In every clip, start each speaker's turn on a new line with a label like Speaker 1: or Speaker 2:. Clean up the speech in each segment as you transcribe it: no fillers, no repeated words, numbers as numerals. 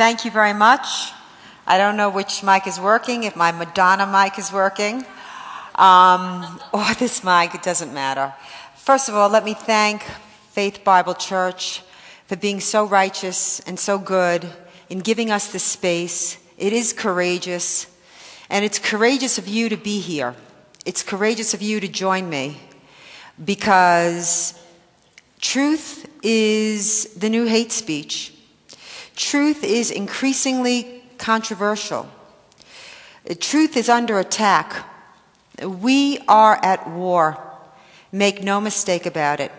Speaker 1: Thank you very much. I don't know which mic is working, if my Madonna mic is working, or this mic, it doesn't matter. First of all, let me thank Faith Bible Church for being so righteous and so good in giving us this space. It is courageous, and it's courageous of you to be here. It's courageous of you to join me, because truth is the new hate speech. Truth is increasingly controversial. Truth is under attack. We are at war. Make no mistake about it.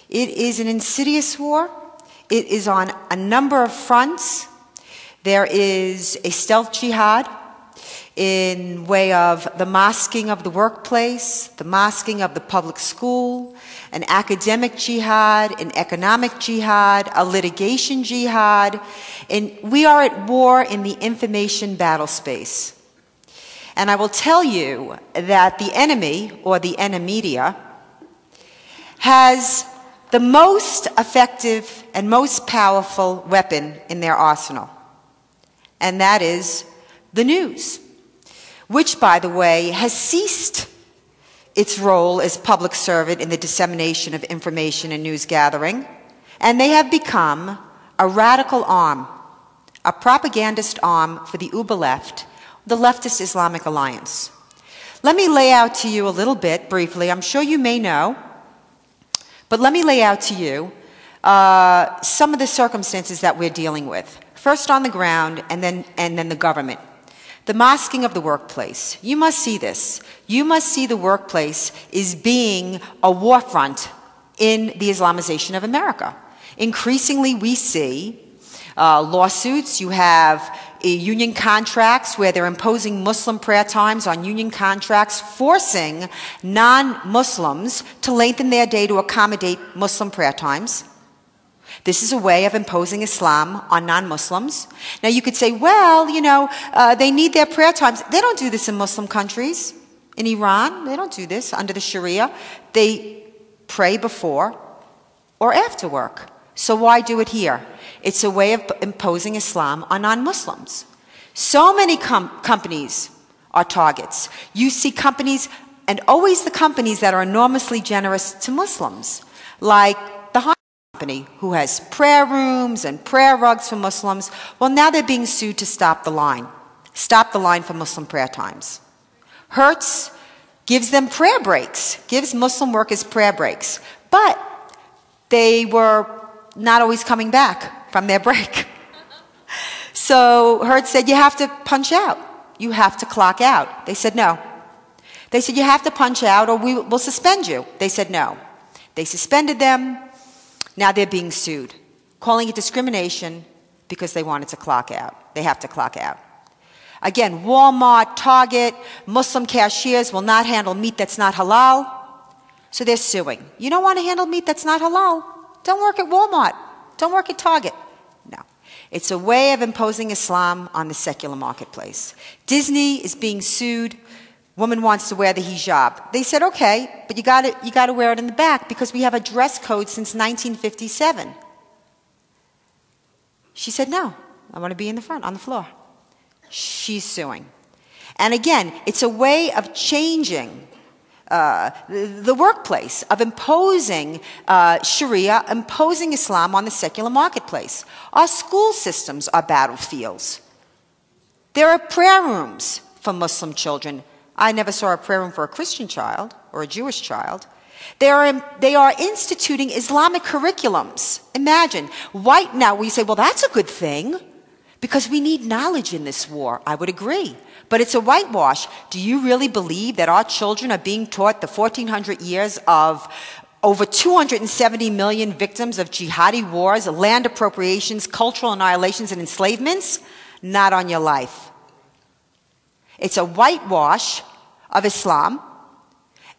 Speaker 1: It is an insidious war. It is on a number of fronts. There is a stealth jihad in way of the masking of the workplace, the masking of the public school, an academic jihad, an economic jihad, a litigation jihad, and we are at war in the information battle space. And I will tell you that the enemy, or the enemedia, has the most effective and most powerful weapon in their arsenal, and that is the news, which, by the way, has ceased its role as public servant in the dissemination of information and news gathering, and they have become a radical arm, a propagandist arm for the uber left, the leftist Islamic alliance. Let me lay out to you a little bit briefly. I'm sure you may know, but let me lay out to you some of the circumstances that we're dealing with. First on the ground, and then the government. The masking of the workplace. You must see this. You must see the workplace is being a war front in the Islamization of America. Increasingly, we see lawsuits. You have union contracts where they're imposing Muslim prayer times on union contracts, forcing non-Muslims to lengthen their day to accommodate Muslim prayer times. This is a way of imposing Islam on non-Muslims. Now you could say, well, you know, they need their prayer times. They don't do this in Muslim countries. In Iran, they don't do this under the Sharia. They pray before or after work. So why do it here? It's a way of imposing Islam on non-Muslims. So many companies are targets. You see companies, and always the companies that are enormously generous to Muslims, like the company who has prayer rooms and prayer rugs for Muslims. Well, now they're being sued to stop the line for Muslim prayer times. Hertz gives them prayer breaks, gives Muslim workers prayer breaks, but they were not always coming back from their break. So Hertz said, you have to punch out. You have to clock out. They said no. They said, you have to punch out or we'll suspend you. They said no. They suspended them. Now they're being sued, calling it discrimination because they wanted to clock out. They have to clock out. Again, Walmart, Target, Muslim cashiers will not handle meat that's not halal, so they're suing. You don't want to handle meat that's not halal? Don't work at Walmart. Don't work at Target. No. It's a way of imposing Islam on the secular marketplace. Disney is being sued. Woman wants to wear the hijab. They said, okay, but you got to wear it in the back because we have a dress code since 1957. She said, no, I want to be in the front, on the floor. She's suing. And again, it's a way of changing the workplace, of imposing Sharia, imposing Islam on the secular marketplace. Our school systems are battlefields. There are prayer rooms for Muslim children. I never saw a prayer room for a Christian child or a Jewish child. They are instituting Islamic curriculums. Imagine, now we say, well, that's a good thing because we need knowledge in this war. I would agree. But it's a whitewash. Do you really believe that our children are being taught the 1,400 years of over 270 million victims of jihadi wars, land appropriations, cultural annihilations, and enslavements? Not on your life. It's a whitewash of Islam,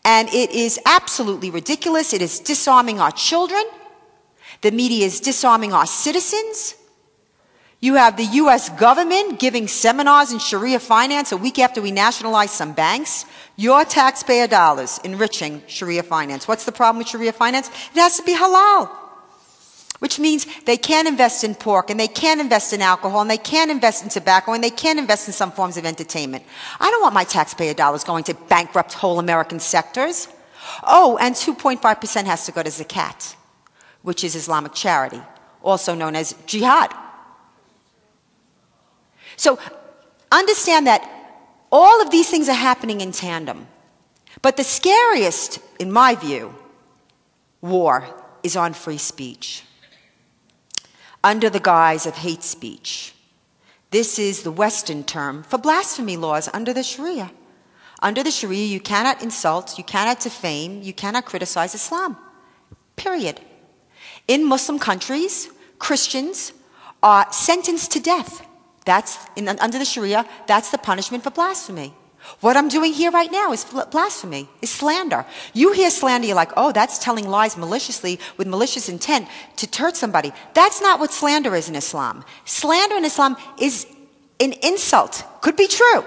Speaker 1: and it is absolutely ridiculous. It is disarming our children. The media is disarming our citizens. You have the U.S. government giving seminars in Sharia finance a week after we nationalized some banks. Your taxpayer dollars enriching Sharia finance. What's the problem with Sharia finance? It has to be halal. which means they can't invest in pork, and they can't invest in alcohol, and they can't invest in tobacco, and they can't invest in some forms of entertainment. I don't want my taxpayer dollars going to bankrupt whole American sectors. Oh, and 2.5% has to go to zakat, which is Islamic charity, also known as jihad. So understand that all of these things are happening in tandem. But the scariest, in my view, war is on free speech, under the guise of hate speech. This is the Western term for blasphemy laws under the Sharia. Under the Sharia, you cannot insult, you cannot defame, you cannot criticize Islam, period. In Muslim countries, Christians are sentenced to death. Under the Sharia, that's the punishment for blasphemy. What I'm doing here right now is blasphemy, is slander. You hear slander, you're like, oh, that's telling lies maliciously with malicious intent to hurt somebody. That's not what slander is in Islam. Slander in Islam is an insult. Could be true.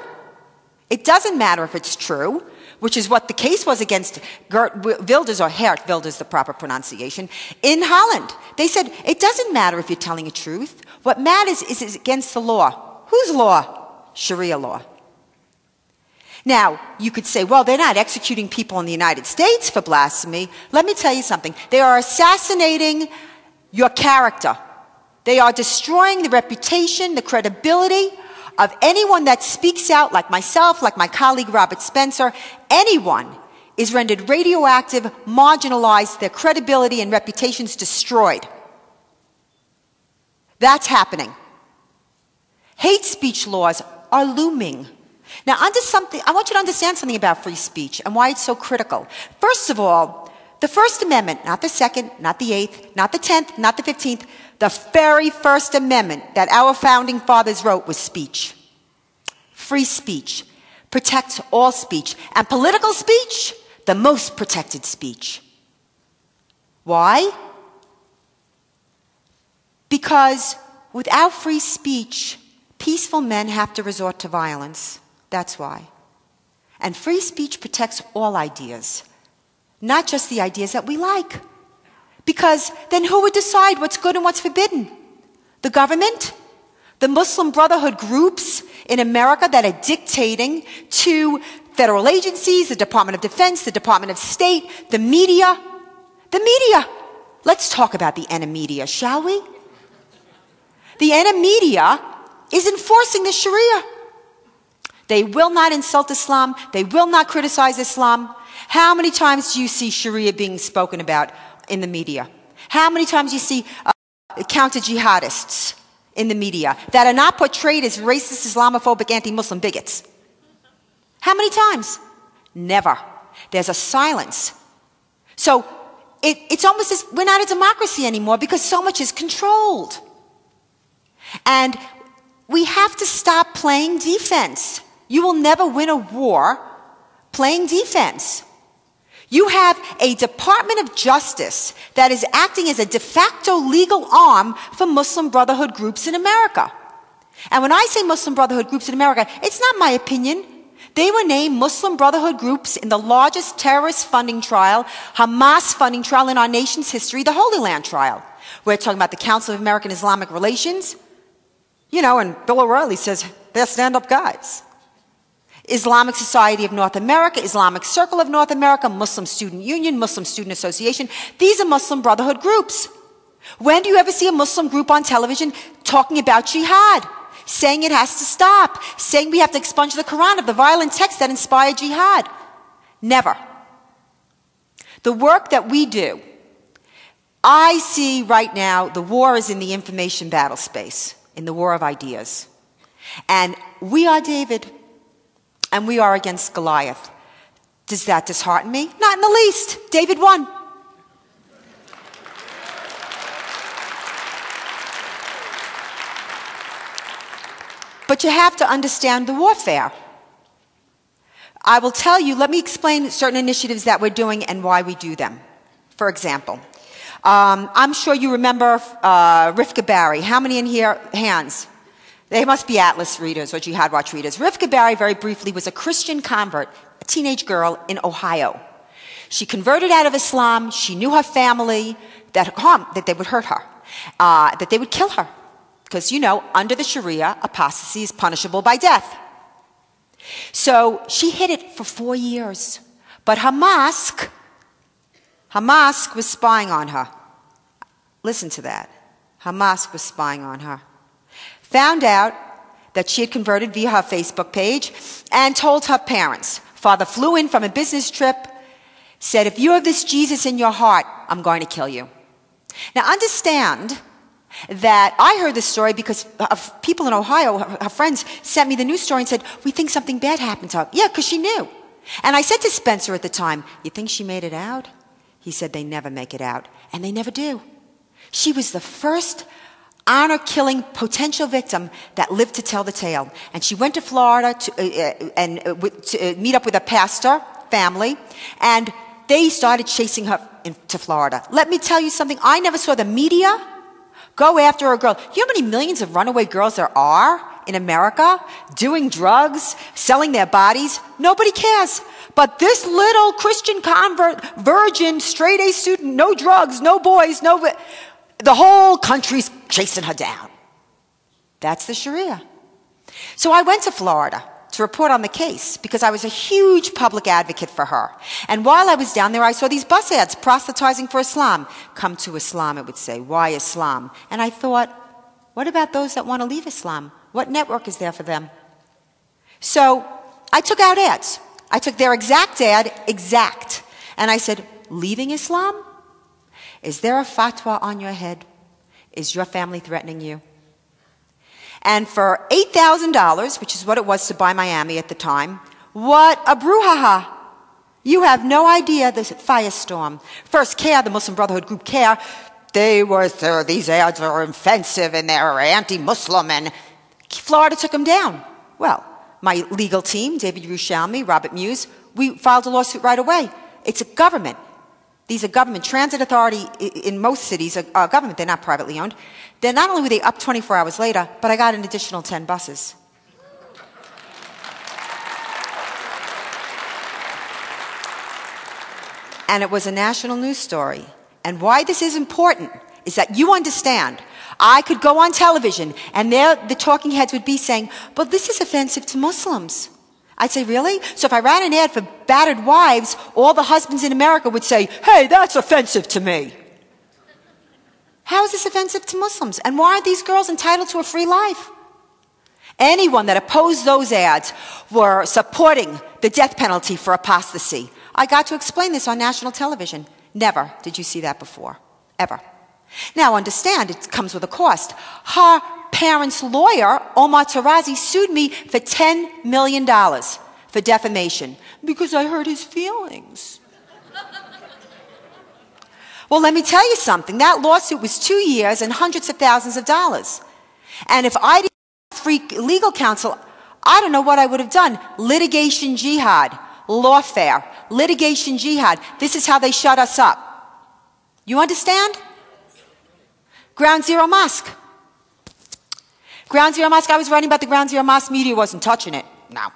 Speaker 1: It doesn't matter if it's true, which is what the case was against Geert Wilders, or Geert Wilders, the proper pronunciation, in Holland. They said, it doesn't matter if you're telling the truth. What matters is it's against the law. Whose law? Sharia law. Now, you could say, well, they're not executing people in the United States for blasphemy. Let me tell you something. They are assassinating your character. They are destroying the reputation, the credibility of anyone that speaks out, like myself, like my colleague Robert Spencer. Anyone is rendered radioactive, marginalized, their credibility and reputations destroyed. That's happening. Hate speech laws are looming. Now, I want you to understand something about free speech and why it's so critical. First of all, the First Amendment, not the Second, not the Eighth, not the 10th, not the 15th, the very first amendment that our founding fathers wrote was speech. Free speech protects all speech, and political speech, the most protected speech. Why? Because without free speech, peaceful men have to resort to violence. That's why. And free speech protects all ideas, not just the ideas that we like. Because then who would decide what's good and what's forbidden? The government? The Muslim Brotherhood groups in America that are dictating to federal agencies, the Department of Defense, the Department of State, the media. The media. Let's talk about the media, shall we? The media is enforcing the Sharia. They will not insult Islam. They will not criticize Islam. How many times do you see Sharia being spoken about in the media? How many times do you see counter-jihadists in the media that are not portrayed as racist, Islamophobic, anti-Muslim bigots? How many times? Never. There's a silence. So it's almost as we're not a democracy anymore because so much is controlled. And we have to stop playing defense. You will never win a war playing defense. You have a Department of Justice that is acting as a de facto legal arm for Muslim Brotherhood groups in America. And when I say Muslim Brotherhood groups in America, it's not my opinion. They were named Muslim Brotherhood groups in the largest terrorist funding trial, Hamas funding trial in our nation's history, the Holy Land trial. We're talking about the Council of American Islamic Relations. You know, and Bill O'Reilly says they're stand-up guys. Islamic Society of North America, Islamic Circle of North America, Muslim Student Union, Muslim Student Association. These are Muslim Brotherhood groups. When do you ever see a Muslim group on television talking about jihad, saying it has to stop, saying we have to expunge the Quran of the violent texts that inspire jihad? Never. The work that we do, I see right now the war is in the information battle space, in the war of ideas. And we are David. And we are against Goliath. Does that dishearten me? Not in the least. David won. But you have to understand the warfare. I will tell you, let me explain certain initiatives that we're doing and why we do them. For example, I'm sure you remember Rifka Barry. How many in here? Hands. They must be Atlas readers or Jihad Watch readers. Rifka Barry, very briefly, was a Christian convert, a teenage girl in Ohio. She converted out of Islam. She knew her family, that they would hurt her. that they would kill her. Because, you know, under the Sharia, apostasy is punishable by death. So she hid it for 4 years. But her mosque was spying on her. Listen to that. Her mosque was spying on her. Found out that she had converted via her Facebook page and told her parents. Father flew in from a business trip, said, if you have this Jesus in your heart, I'm going to kill you. Now understand that I heard this story because of people in Ohio, her friends sent me the news story and said, we think something bad happened to her. Yeah, because she knew. And I said to Spencer at the time, you think she made it out? He said, they never make it out. And they never do. She was the first honor-killing potential victim that lived to tell the tale. And she went to Florida to meet up with a pastor family, and they started chasing her into Florida. Let me tell you something. I never saw the media go after a girl. You know how many millions of runaway girls there are in America doing drugs, selling their bodies? Nobody cares. But this little Christian convert, virgin, straight-A student, no drugs, no boys, the whole country's chasing her down. That's the Sharia. So I went to Florida to report on the case because I was a huge public advocate for her. And while I was down there, I saw these bus ads proselytizing for Islam. Come to Islam, it would say. Why Islam? And I thought, what about those that want to leave Islam? What network is there for them? So I took out ads. I took their exact ad, and I said, leaving Islam? Is there a fatwa on your head? Is your family threatening you? And for $8,000, which is what it was to buy Miami at the time, what a brouhaha. You have no idea the firestorm. First, CARE, the Muslim Brotherhood group CARE, these ads are offensive and they're anti-Muslim, and Florida took them down. Well, my legal team, David Yerushalmi, Robert Muse, we filed a lawsuit right away. It's a government. These are government. Transit authority in most cities are government. They're not privately owned. Then not only were they up 24 hours later, but I got an additional 10 buses. And it was a national news story. And why this is important is that you understand. I could go on television and the talking heads would be saying, but this is offensive to Muslims. I'd say, really? So if I ran an ad for battered wives, all the husbands in America would say, hey, that's offensive to me. How is this offensive to Muslims? And why are these girls entitled to a free life? Anyone that opposed those ads were supporting the death penalty for apostasy. I got to explain this on national television. Never did you see that before. Ever. Now understand, it comes with a cost. Her parents' lawyer, Omar Tarazi, sued me for $10 million for defamation because I hurt his feelings. Well, let me tell you something. That lawsuit was 2 years and hundreds of thousands of dollars. And if I didn't have free legal counsel, I don't know what I would have done. Litigation jihad, lawfare, litigation jihad. This is how they shut us up. You understand? Ground Zero Mosque. Ground Zero Mosque, I was writing about the Ground Zero Mosque. Media wasn't touching it. No.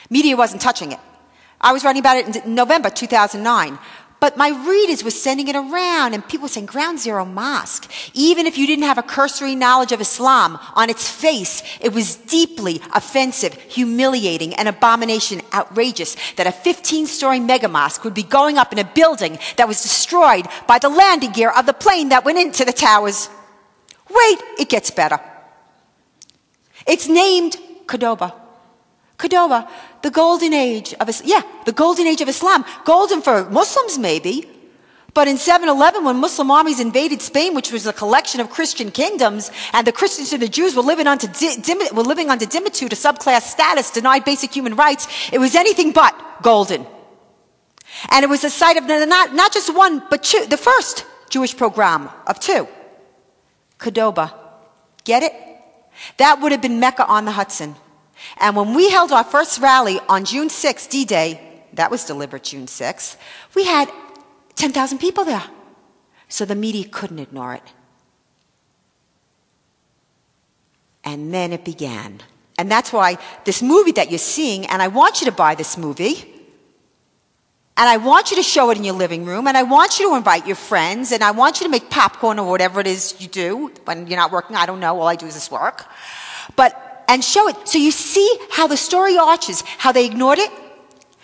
Speaker 1: Media wasn't touching it. I was writing about it in November 2009. But my readers were sending it around, and people were saying, Ground Zero Mosque. Even if you didn't have a cursory knowledge of Islam, on its face, it was deeply offensive, humiliating, and abomination, outrageous that a 15-story mega mosque would be going up in a building that was destroyed by the landing gear of the plane that went into the towers. Wait, it gets better. It's named Cordoba. Cordoba, the golden age of Islam. Yeah, the golden age of Islam. Golden for Muslims, maybe. But in 7/11, when Muslim armies invaded Spain, which was a collection of Christian kingdoms, and the Christians and the Jews were living under dimitude, a subclass status, denied basic human rights, it was anything but golden. And it was the site of not just one, but two, the first Jewish pogrom of two. Cordoba. Get it? That would have been Mecca on the Hudson. And when we held our first rally on June 6th, D-Day, that was delivered June 6th, we had 10,000 people there. So the media couldn't ignore it. And then it began. And that's why this movie that you're seeing, and I want you to buy this movie, And I want you to show it in your living room, and I want you to invite your friends, and I want you to make popcorn or whatever it is you do when you're not working. I don't know. All I do is this work. And show it. So you see how the story arches, how they ignored it,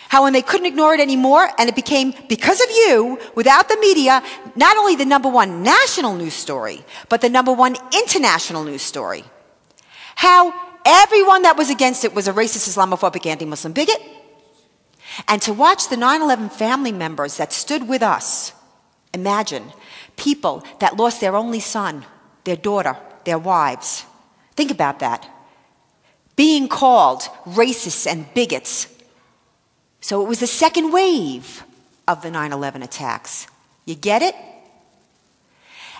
Speaker 1: how when they couldn't ignore it anymore, and it became, because of you, without the media, not only the #1 national news story, but the #1 international news story. How everyone that was against it was a racist, Islamophobic, anti-Muslim bigot. And to watch the 9/11 family members that stood with us, imagine, people that lost their only son, their daughter, their wives. Think about that. Being called racists and bigots. So it was the second wave of the 9/11 attacks. You get it?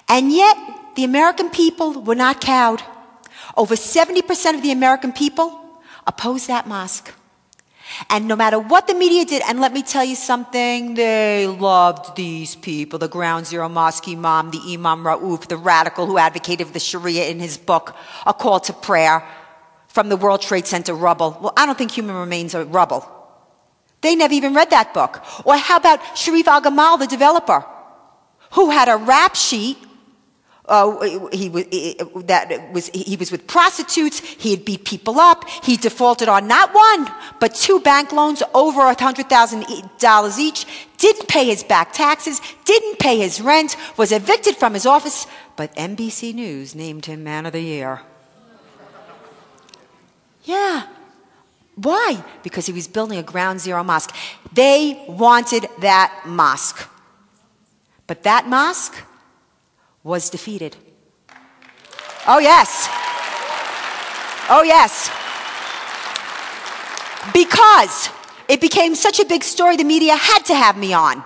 Speaker 1: And yet, the American people were not cowed. Over 70% of the American people opposed that mosque. And no matter what the media did, and let me tell you something, they loved these people, the Ground Zero Mosque Imam, the Imam Rauf, the radical who advocated for the Sharia in his book, A Call to Prayer, from the World Trade Center rubble. Well, I don't think human remains are rubble. They never even read that book. Or how about Sharif Al-Gamal, the developer, who had a rap sheet. He was with prostitutes. He had beat people up. He defaulted on not one, but 2 bank loans over $100,000 each. Didn't pay his back taxes. Didn't pay his rent. Was evicted from his office. But NBC News named him Man of the Year. Yeah. Why? Because he was building a Ground Zero mosque. They wanted that mosque. But that mosque was defeated. Oh, yes. Oh, yes. Because it became such a big story, the media had to have me on.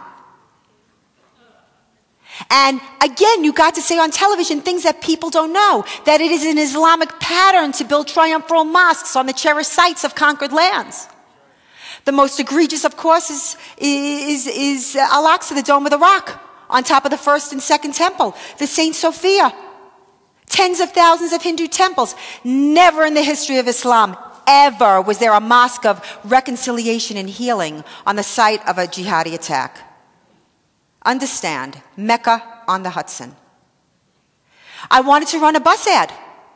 Speaker 1: And again, you got to say on television things that people don't know, that it is an Islamic pattern to build triumphal mosques on the cherished sites of conquered lands. The most egregious, of course, is Al-Aqsa, the Dome of the Rock, on top of the first and second temple, the Saint Sophia. Tens of thousands of Hindu temples. Never in the history of Islam, ever was there a mosque of reconciliation and healing on the site of a jihadi attack. Understand, Mecca on the Hudson. I wanted to run a bus ad.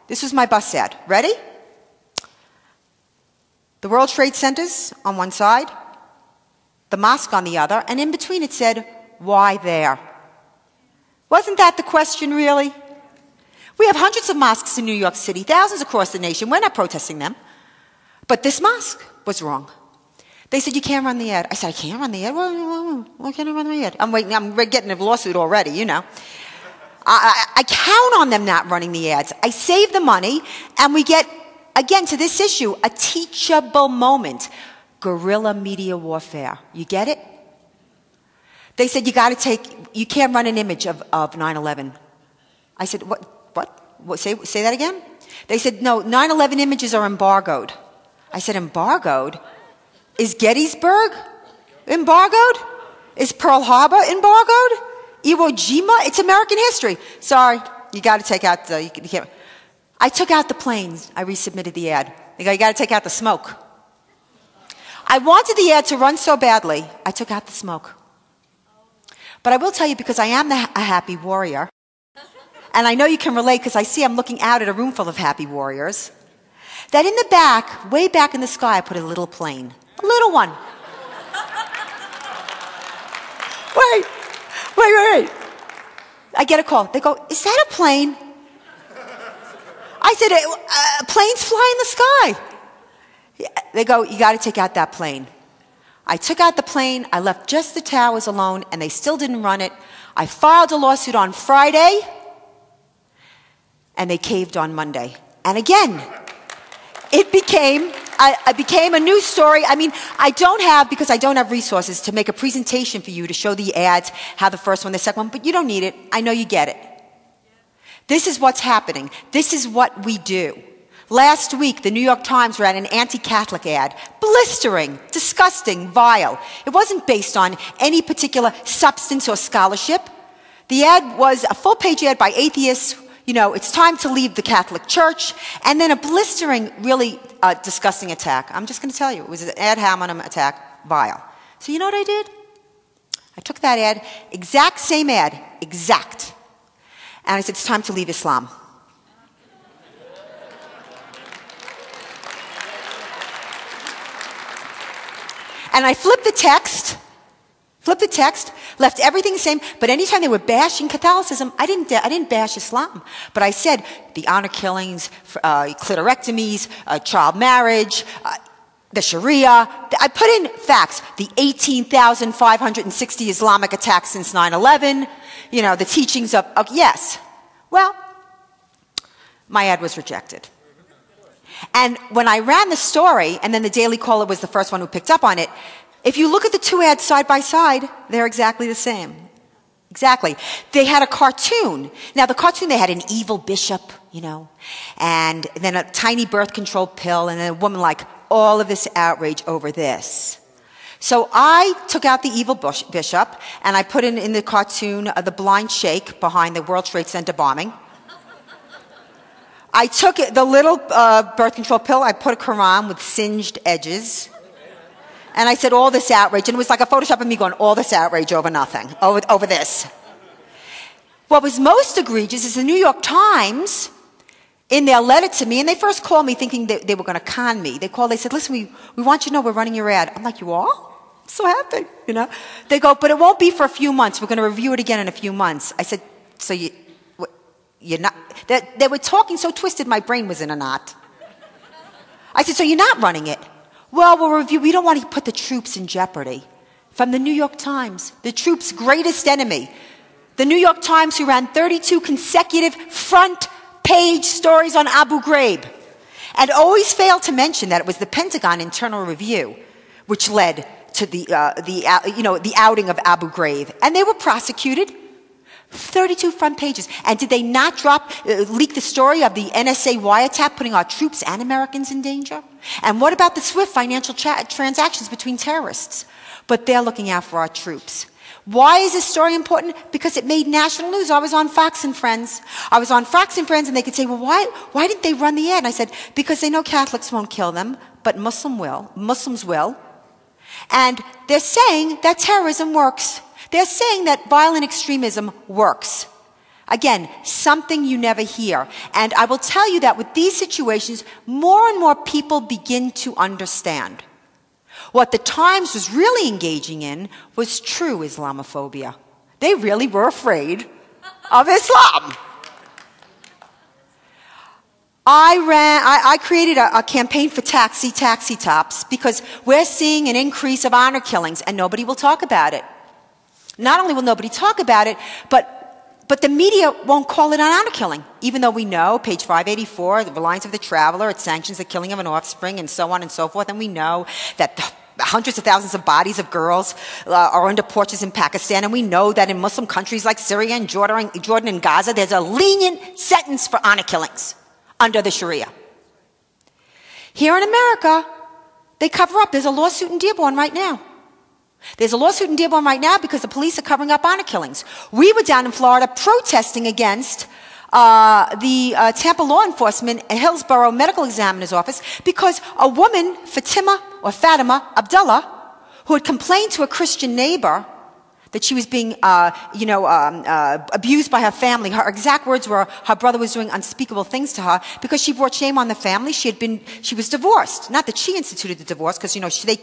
Speaker 1: This was my bus ad. Ready? The World Trade Centers on one side, the mosque on the other, and in between it said, why there? Wasn't that the question, really? We have hundreds of mosques in New York City, thousands across the nation. We're not protesting them. But this mosque was wrong. They said, you can't run the ad. I said, I can't run the ad? Why can't I run the ad? I'm waiting. I'm getting a lawsuit already, you know. I count on them not running the ads. I save the money, and we get, again, to this issue, a teachable moment. Guerrilla media warfare. You get it? They said, you can't run an image of 9/11. I said, what? Say that again? They said, no, 9/11 images are embargoed. I said, embargoed? Is Gettysburg embargoed? Is Pearl Harbor embargoed? Iwo Jima? It's American history. Sorry, you got to take out the, you can't. I took out the planes. I resubmitted the ad. They go, you got to take out the smoke. I wanted the ad to run so badly, I took out the smoke. But I will tell you, because I am a happy warrior, and I know you can relate because I see I'm looking out at a room full of happy warriors, that in the back, way back in the sky, I put a little plane. A little one. Wait. I get a call. They go, is that a plane? I said, planes fly in the sky. They go, you got to take out that plane. I took out the plane. I left just the towers alone, and they still didn't run it. I filed a lawsuit on Friday, and they caved on Monday. And again, it became a news story. I mean, because I don't have resources to make a presentation for you to show the ads, how the first one, the second one, but you don't need it. I know you get it. This is what's happening. This is what we do. Last week, the New York Times ran an anti-Catholic ad. Blistering, disgusting, vile. It wasn't based on any particular substance or scholarship. The ad was a full-page ad by atheists. You know, it's time to leave the Catholic Church. And then a blistering, really disgusting attack. I'm just going to tell you, it was an ad hominem attack, vile. So you know what I did? I took that ad, exact same ad, exact. And I said, it's time to leave Islam. And I flipped the text, left everything the same, but anytime they were bashing Catholicism, I didn't bash Islam. But I said the honor killings, clitorectomies, child marriage, the Sharia. I put in facts. The 18,560 Islamic attacks since 9/11, the teachings of yes. Well, my ad was rejected. And when I ran the story, and then the Daily Caller was the first one who picked up on it, if you look at the two ads side by side, they're exactly the same. Exactly. They had a cartoon. Now, the cartoon, they had an evil bishop, and then a tiny birth control pill, and then a woman like, all of this outrage over this. So I took out the evil bishop, and I put in the cartoon the blind sheikh behind the World Trade Center bombing. I took the little birth control pill, I put a Quran with singed edges. And I said, all this outrage. And it was like a Photoshop of me going, all this outrage over nothing, over this. What was most egregious is the New York Times, in their letter to me, and they first called me thinking they were going to con me. They said, listen, we want you to know we're running your ad. I'm like, you are? I'm so happy, They go, but it won't be for a few months. We're going to review it again in a few months. I said, so you're not, they were talking so twisted my brain was in a knot. I said, so you're not running it? Well, we'll review. We don't want to put the troops in jeopardy. From the New York Times, the troops' greatest enemy. The New York Times, who ran 32 consecutive front page stories on Abu Ghraib, and always failed to mention that it was the Pentagon Internal Review which led to the outing of Abu Ghraib. And they were prosecuted. 32 front pages. And did they not leak the story of the NSA wiretap putting our troops and Americans in danger? And what about the SWIFT financial transactions between terrorists? But they're looking out for our troops. Why is this story important? Because it made national news. I was on Fox and Friends. And they could say, well, why didn't they run the ad? And I said, because they know Catholics won't kill them, but Muslims will. And they're saying that terrorism works. They're saying that violent extremism works. Again, something you never hear. And I will tell you that with these situations, more and more people begin to understand. What the Times was really engaging in was true Islamophobia. They really were afraid of Islam. I created a campaign for taxi tops because we're seeing an increase of honor killings and nobody will talk about it. Not only will nobody talk about it, but the media won't call it an honor killing, even though we know, page 584, the Reliance of the Traveler, it sanctions the killing of an offspring and so on and so forth, and we know that hundreds of thousands of bodies of girls are under porches in Pakistan, and we know that in Muslim countries like Syria and Jordan and Gaza, there's a lenient sentence for honor killings under the Sharia. Here in America, they cover up. There's a lawsuit in Dearborn right now. There's a lawsuit in Dearborn right now because the police are covering up honor killings. We were down in Florida protesting against the Tampa law enforcement at Hillsborough Medical Examiner's Office because a woman, Fatima Abdullah, who had complained to a Christian neighbor that she was being, abused by her family. Her exact words were her brother was doing unspeakable things to her because she brought shame on the family. She was divorced. Not that she instituted the divorce, because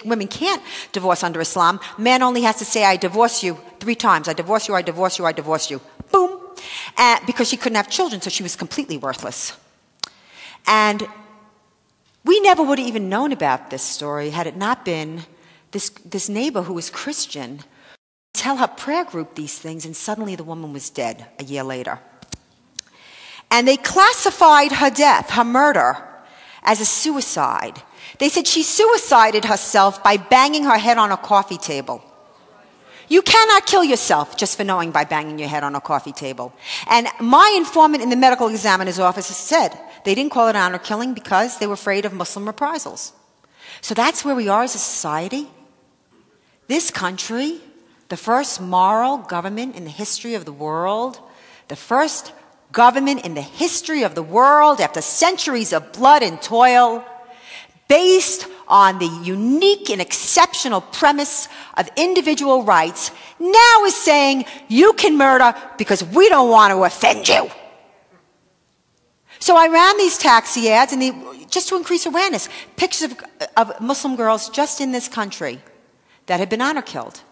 Speaker 1: women can't divorce under Islam. Man only has to say, "I divorce you" 3 times. I divorce you. I divorce you. I divorce you. Boom. Because she couldn't have children, so she was completely worthless. And we never would have even known about this story had it not been this neighbor who was Christian tell her prayer group these things, and suddenly the woman was dead a year later. And they classified her death, her murder, as a suicide. They said she suicided herself by banging her head on a coffee table. You cannot kill yourself just for knowing by banging your head on a coffee table. And my informant in the medical examiner's office said they didn't call it honor killing because they were afraid of Muslim reprisals. So that's where we are as a society. This country, the first moral government in the history of the world, the first government in the history of the world after centuries of blood and toil, based on the unique and exceptional premise of individual rights, now is saying you can murder because we don't want to offend you. So I ran these taxi ads just to increase awareness. Pictures of Muslim girls just in this country that had been honor killed.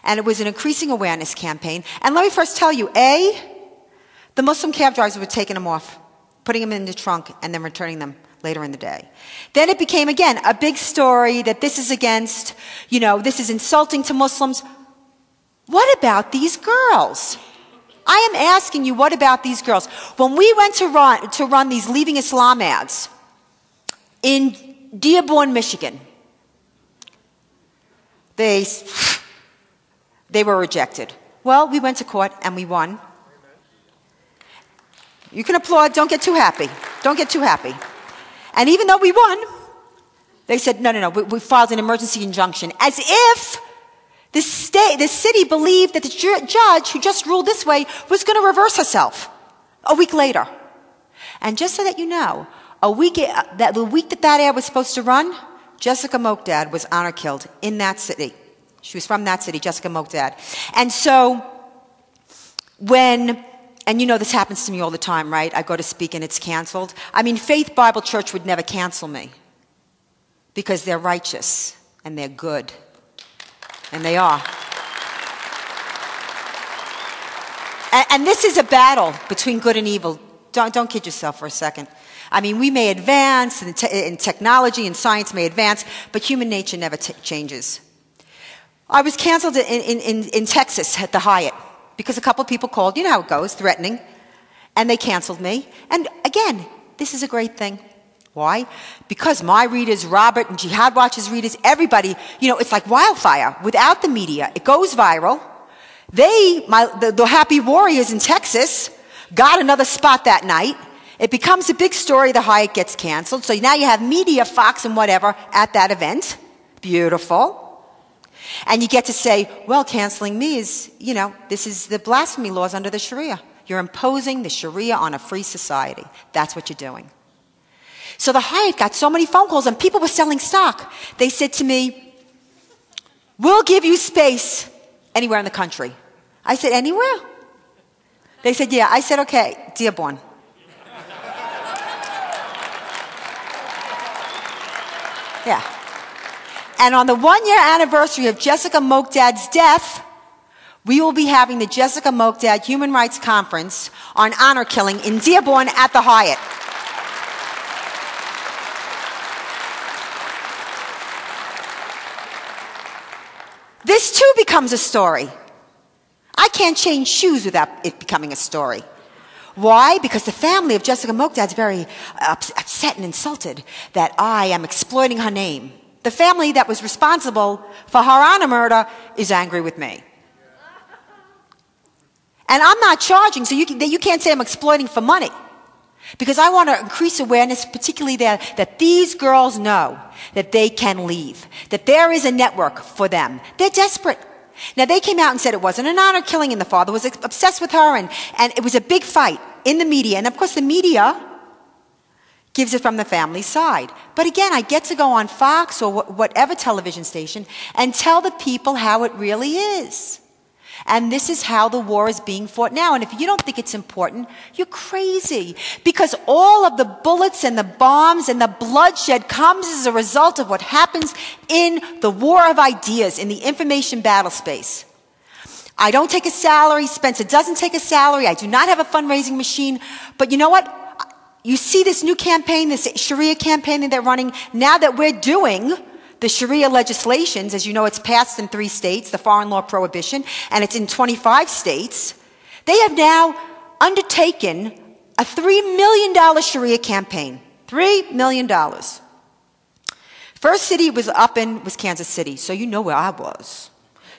Speaker 1: And it was an increasing awareness campaign. And let me first tell you, the Muslim cab drivers were taking them off, putting them in the trunk, and then returning them later in the day. Then it became, again, a big story that this is against, this is insulting to Muslims. What about these girls? I am asking you, what about these girls? When we went to run these Leaving Islam ads in Dearborn, Michigan, they were rejected. Well, we went to court and we won. You can applaud, don't get too happy. Don't get too happy. And even though we won, they said, no, we filed an emergency injunction, as if the city believed that the judge who just ruled this way was going to reverse herself a week later. And just so that you know, the week that ad was supposed to run, Jessica Mokdad was honor killed in that city. She was from that city, Jessica Mokdad. And so and this happens to me all the time, right? I go to speak and it's canceled. I mean, Faith Bible Church would never cancel me because they're righteous and they're good. And they are. And this is a battle between good and evil. Don't kid yourself for a second. I mean, we may advance, and technology and science may advance, but human nature never changes. I was canceled in Texas at the Hyatt because a couple of people called, you know how it goes, threatening, and they canceled me. And again, this is a great thing. Why? Because my readers, Robert and Jihad Watch's readers, everybody, it's like wildfire. Without the media, it goes viral. The Happy Warriors in Texas got another spot that night. It becomes a big story. The Hyatt gets canceled. So now you have media, Fox and whatever, at that event. Beautiful. And you get to say, well, canceling me is, this is the blasphemy laws under the Sharia. You're imposing the Sharia on a free society. That's what you're doing. So the Hyatt got so many phone calls and people were selling stock. They said to me, we'll give you space anywhere in the country. I said, anywhere? They said, yeah. I said, okay, Dearborn. Yeah. And on the 1-year anniversary of Jessica Mokdad's death, we will be having the Jessica Mokdad Human Rights Conference on honor killing in Dearborn at the Hyatt. This too becomes a story. I can't change shoes without it becoming a story. Why? Because the family of Jessica Mokdad is very upset and insulted that I am exploiting her name. The family that was responsible for her honor murder is angry with me. And I'm not charging, so you can't say I'm exploiting for money. Because I want to increase awareness, particularly that these girls know that they can leave, that there is a network for them. They're desperate. Now, they came out and said it wasn't an honor killing, and the father was obsessed with her, and it was a big fight in the media. And, of course, the media gives it from the family side. But, again, I get to go on Fox or whatever television station and tell the people how it really is. And this is how the war is being fought now. And if you don't think it's important, you're crazy. Because all of the bullets and the bombs and the bloodshed comes as a result of what happens in the war of ideas, in the information battle space. I don't take a salary. Spencer doesn't take a salary. I do not have a fundraising machine. But you know what? You see this new campaign, this Sharia campaign that they're running, now that we're doing the Sharia legislations. As you know, it's passed in 3 states, the foreign law prohibition, and it's in 25 states. They have now undertaken a $3 million Sharia campaign. $3 million. First city it was up in was Kansas City, so you know where I was.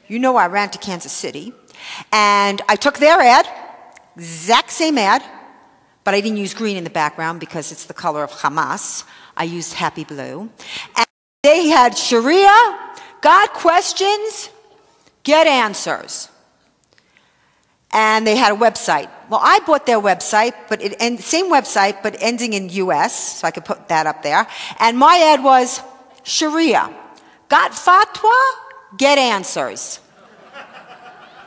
Speaker 1: You know I ran to Kansas City. And I took their ad, exact same ad, but I didn't use green in the background because it's the color of Hamas. I used happy blue. And they had Sharia, got questions, get answers. and they had a website. Well, I bought their website, same website, but ending in US, so I could put that up there. And my ad was, Sharia. Got fatwa? Get answers.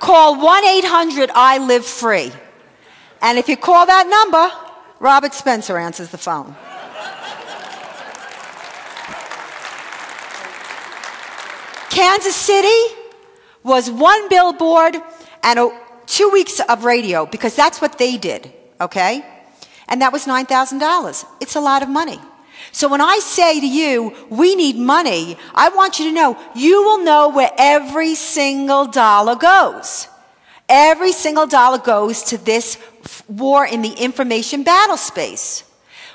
Speaker 1: Call 1-800-I-LIVE-FREE. And if you call that number, Robert Spencer answers the phone. Kansas City was 1 billboard and 2 weeks of radio, because that's what they did, okay? And that was $9,000. It's a lot of money. So when I say to you, we need money, I want you to know, you will know where every single dollar goes. Every single dollar goes to this war in the information battle space.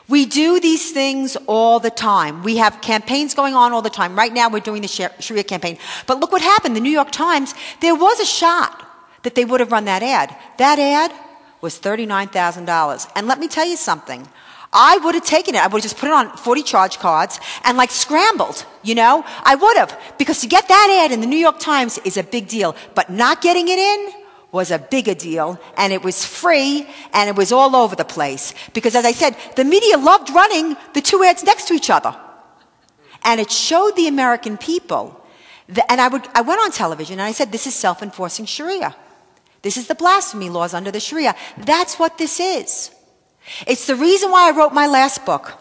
Speaker 1: We do these things all the time. We have campaigns going on all the time. Right now we're doing the Sharia campaign. But look what happened. The New York Times, there was a shot that they would have run that ad. That ad was $39,000. And let me tell you something. I would have taken it. I would have just put it on 40 charge cards and like scrambled, you know? I would have. Because to get that ad in the New York Times is a big deal. But not getting it in was a bigger deal, and it was free, and it was all over the place. Because as I said, the media loved running the two ads next to each other. And it showed the American people, and I went on television and I said, this is self-enforcing Sharia. This is the blasphemy laws under the Sharia. That's what this is. It's the reason why I wrote my last book.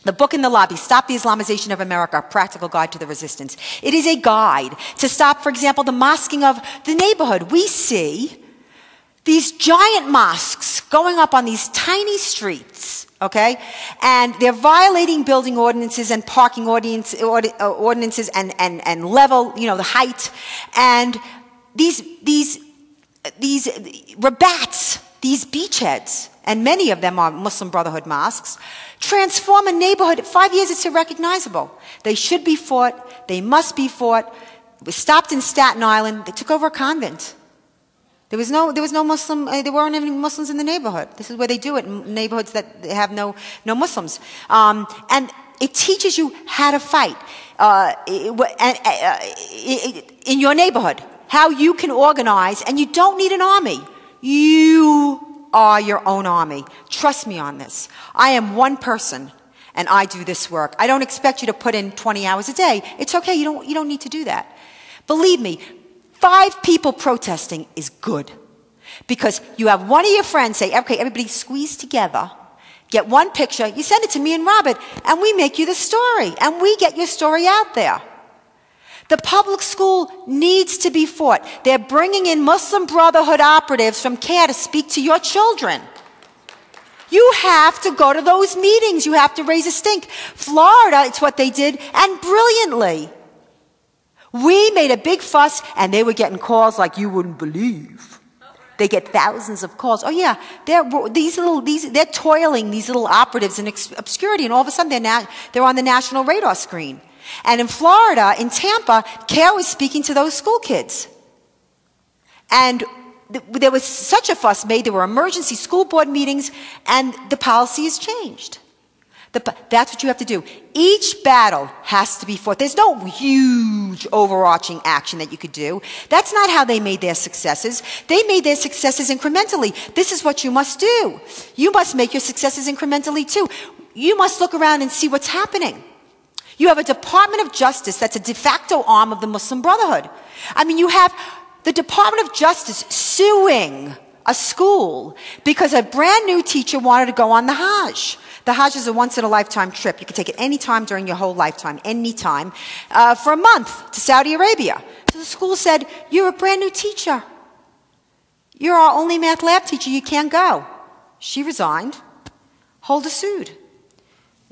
Speaker 1: The book in the lobby, Stop the Islamization of America, A Practical Guide to the Resistance. It is a guide to stop, for example, the mosquing of the neighborhood. We see these giant mosques going up on these tiny streets, okay? And they're violating building ordinances and parking ordinances and level, you know, the height. And these rabats, these beachheads, and many of them are Muslim Brotherhood mosques, transform a neighborhood. 5 years, it's irrecognizable. They should be fought. They must be fought. It was stopped in Staten Island. They took over a convent. There was no Muslim, there weren't any Muslims in the neighborhood. This is where they do it, in neighborhoods that have no Muslims. And it teaches you how to fight in your neighborhood, how you can organize, and you don't need an army. You are your own army. Trust me on this. I am one person, and I do this work. I don't expect you to put in 20 hours a day. It's okay. You don't need to do that. Believe me, 5 people protesting is good, because you have one of your friends say, okay, everybody squeeze together, get one picture, you send it to me and Robert, and we make you the story, and we get your story out there. The public school needs to be fought. They're bringing in Muslim Brotherhood operatives from CARE to speak to your children. You have to go to those meetings. You have to raise a stink. Florida, it's what they did, and brilliantly. We made a big fuss, and they were getting calls like you wouldn't believe. They get thousands of calls. Oh yeah, they're toiling, these little operatives in obscurity, and all of a sudden they're on the national radar screen. And in Florida, in Tampa, CARE was speaking to those school kids. And there was such a fuss made, there were emergency school board meetings, and the policy has changed. That's what you have to do. Each battle has to be fought. There's no huge overarching action that you could do. That's not how they made their successes. They made their successes incrementally. This is what you must do. You must make your successes incrementally too. You must look around and see what's happening. You have a Department of Justice that's a de facto arm of the Muslim Brotherhood. I mean, you have the Department of Justice suing a school because a brand new teacher wanted to go on the Hajj. The Hajj is a once-in-a-lifetime trip. You can take it any time during your whole lifetime, any time, for a month to Saudi Arabia. So the school said, you're a brand new teacher. You're our only math lab teacher. You can't go. She resigned. Holder sued.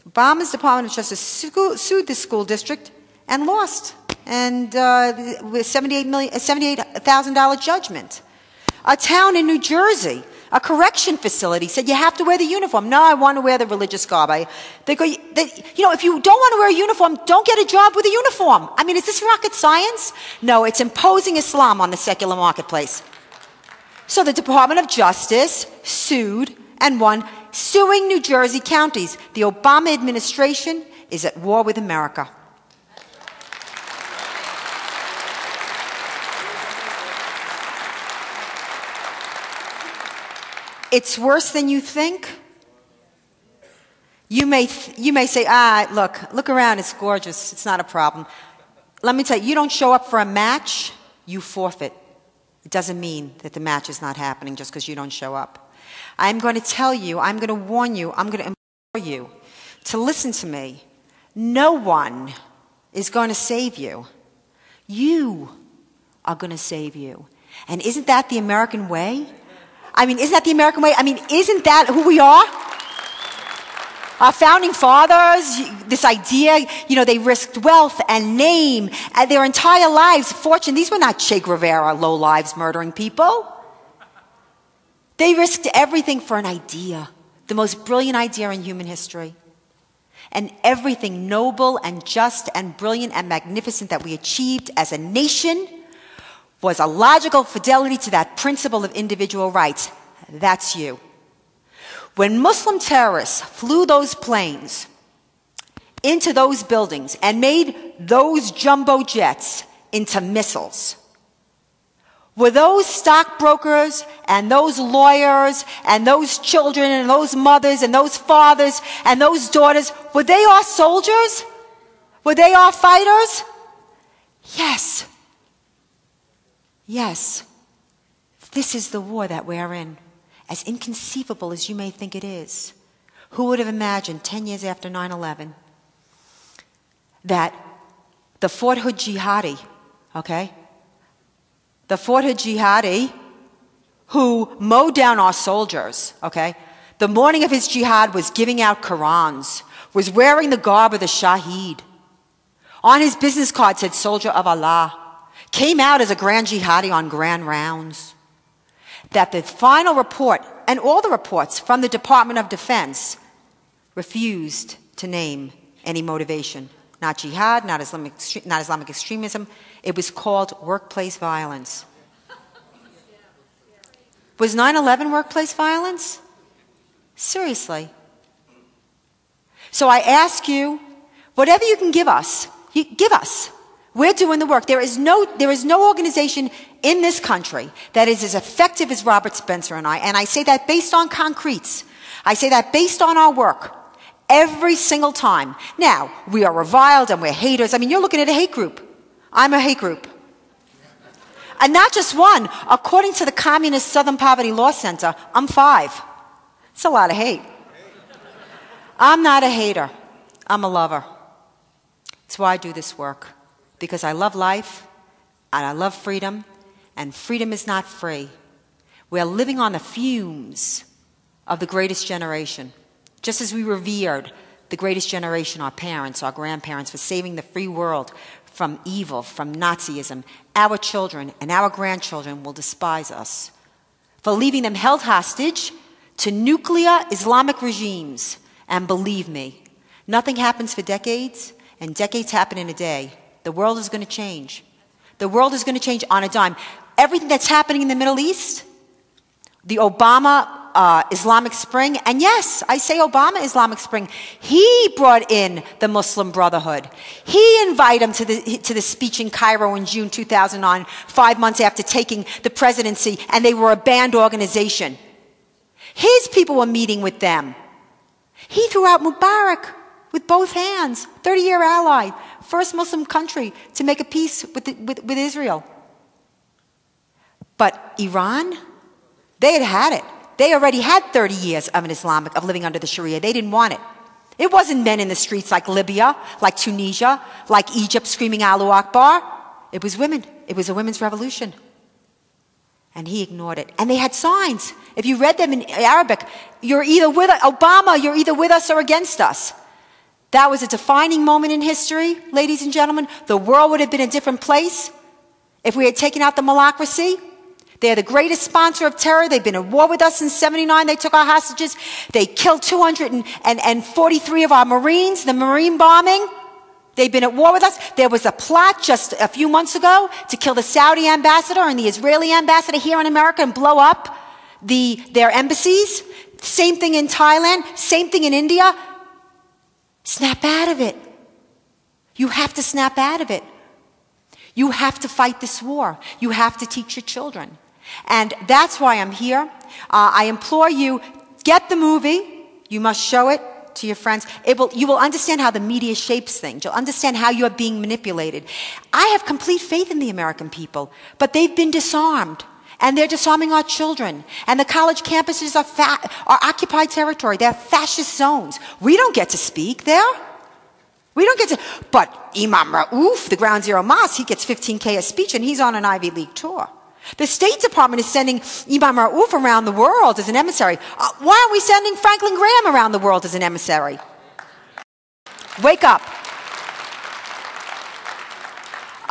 Speaker 1: Obama's Department of Justice sued the school district and lost, and with $78,000 judgment. A town in New Jersey, a correction facility, said you have to wear the uniform. No, I want to wear the religious garb. If you don't want to wear a uniform, don't get a job with a uniform. I mean, is this rocket science? No, it's imposing Islam on the secular marketplace. So the Department of Justice sued and won, suing New Jersey counties. The Obama administration is at war with America. it's worse than you think. You may say, look around, it's gorgeous, it's not a problem. Let me tell you, you don't show up for a match, you forfeit. It doesn't mean that the match is not happening just because you don't show up. I'm going to tell you, I'm going to warn you, I'm going to implore you to listen to me. No one is going to save you. You are going to save you. And isn't that the American way? I mean, isn't that the American way? I mean, isn't that who we are? Our founding fathers, this idea, they risked wealth and name and their entire lives, fortune. These were not Che Guevara, low lives murdering people. They risked everything for an idea, the most brilliant idea in human history. And everything noble and just and brilliant and magnificent that we achieved as a nation was a logical fidelity to that principle of individual rights. That's you. When Muslim terrorists flew those planes into those buildings and made those jumbo jets into missiles, were those stockbrokers and those lawyers and those children and those mothers and those fathers and those daughters, were they our soldiers? Were they our fighters? Yes. Yes. This is the war that we're in. As inconceivable as you may think it is. Who would have imagined 10 years after 9/11 that the Fort Hood jihadi, the Fort Hood jihadi who mowed down our soldiers, the morning of his jihad was giving out Qurans, was wearing the garb of the Shaheed. On his business card said Soldier of Allah, came out as a grand jihadi on grand rounds. That the final report, and all the reports from the Department of Defense, refused to name any motivation. Not jihad, not Islamic extremism. It was called workplace violence. Was 9/11 workplace violence? Seriously. So I ask you, whatever you can give us, give us. We're doing the work. There is no organization in this country that is as effective as Robert Spencer and I. And I say that based on concretes. I say that based on our work. Every single time. Now, we are reviled and we're haters. I mean, you're looking at a hate group. I'm a hate group. And not just one. According to the Communist Southern Poverty Law Center, I'm 5. It's a lot of hate. I'm not a hater. I'm a lover. That's why I do this work. Because I love life, and I love freedom, and freedom is not free. We are living on the fumes of the greatest generation. Just as we revered the greatest generation, our parents, our grandparents, for saving the free world from evil, from Nazism, our children and our grandchildren will despise us for leaving them held hostage to nuclear Islamic regimes. And believe me, nothing happens for decades, and decades happen in a day. The world is going to change. The world is going to change on a dime. Everything that's happening in the Middle East, the Obama Islamic Spring, and yes, I say Obama Islamic Spring, he brought in the Muslim Brotherhood. He invited them to the speech in Cairo in June 2009, 5 months after taking the presidency, and they were a banned organization. His people were meeting with them. He threw out Mubarak with both hands, 30-year ally, first Muslim country to make a peace with Israel. But Iran, they had it. They already had 30 years of living under the Sharia. They didn't want it. It wasn't men in the streets like Libya, like Tunisia, like Egypt screaming Allahu Akbar. It was women. It was a women's revolution. And he ignored it. And they had signs. If you read them in Arabic, you're either with Obama, you're either with us or against us. That was a defining moment in history, ladies and gentlemen. The world would have been a different place if we had taken out the malacracy. They're the greatest sponsor of terror. They've been at war with us since '79. They took our hostages. They killed 243 of our Marines, the Marine bombing. They've been at war with us. There was a plot just a few months ago to kill the Saudi ambassador and the Israeli ambassador here in America and blow up their embassies. Same thing in Thailand. Same thing in India. Snap out of it. You have to snap out of it. You have to fight this war. You have to teach your children. And that's why I'm here. I implore you, get the movie. You must show it to your friends. You will understand how the media shapes things. You'll understand how you're being manipulated. I have complete faith in the American people, but they've been disarmed. And they're disarming our children. And the college campuses are occupied territory. They're fascist zones. We don't get to speak there. We don't get to. But Imam Raouf, the Ground Zero Mosque, he gets 15K a speech, and he's on an Ivy League tour. The State Department is sending Imam Raouf around the world as an emissary. Why aren't we sending Franklin Graham around the world as an emissary? Wake up.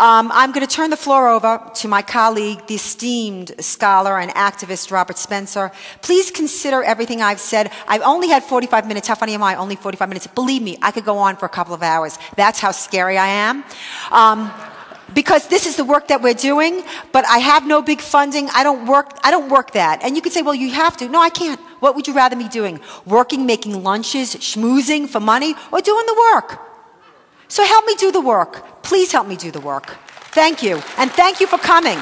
Speaker 1: I'm going to turn the floor over to my colleague, the esteemed scholar and activist Robert Spencer. Please consider everything I've said. I've only had 45 minutes. How funny am I? Only 45 minutes. Believe me, I could go on for a couple of hours. That's how scary I am. Because this is the work that we're doing, but I have no big funding. I don't work that. And you could say, well, you have to. No, I can't. What would you rather me doing? Working, making lunches, schmoozing for money, or doing the work? So help me do the work. Please help me do the work. Thank you. And thank you for coming.